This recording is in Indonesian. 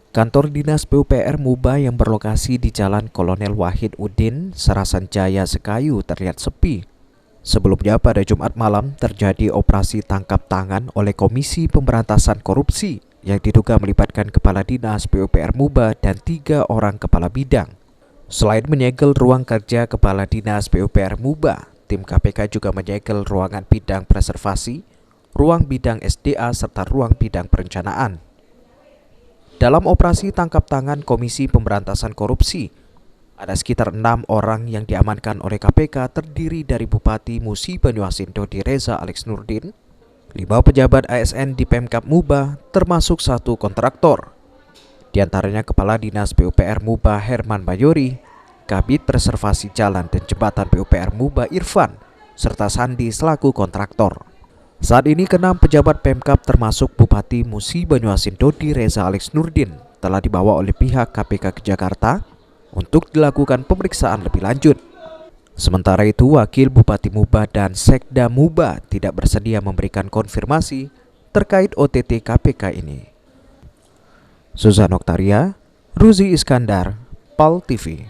Kantor Dinas PUPR Muba yang berlokasi di Jalan Kolonel Wahid Udin, Serasan Jaya, Sekayu terlihat sepi. Sebelumnya pada Jumat malam terjadi operasi tangkap tangan oleh Komisi Pemberantasan Korupsi yang diduga melibatkan Kepala Dinas PUPR Muba dan 3 orang kepala bidang. Selain menyegel ruang kerja Kepala Dinas PUPR Muba, tim KPK juga menyegel ruangan bidang preservasi, ruang bidang SDA serta ruang bidang perencanaan. Dalam operasi tangkap tangan Komisi Pemberantasan Korupsi, ada sekitar 6 orang yang diamankan oleh KPK terdiri dari Bupati Musi Banyuasin Dodi Reza Alex Nurdin, 5 pejabat ASN di Pemkab Muba, termasuk 1 kontraktor. Di antaranya Kepala Dinas PUPR Muba Herman Bayori, Kabid Preservasi Jalan dan Jembatan PUPR Muba Irfan, serta Sandi selaku kontraktor. Saat ini ke-6 pejabat Pemkab termasuk Bupati Musi Banyuasin Dodi Reza Alex Nurdin telah dibawa oleh pihak KPK ke Jakarta untuk dilakukan pemeriksaan lebih lanjut. Sementara itu, Wakil Bupati Muba dan Sekda Muba tidak bersedia memberikan konfirmasi terkait OTT KPK ini. Suzan Oktaria, Ruzi Iskandar, PAL TV.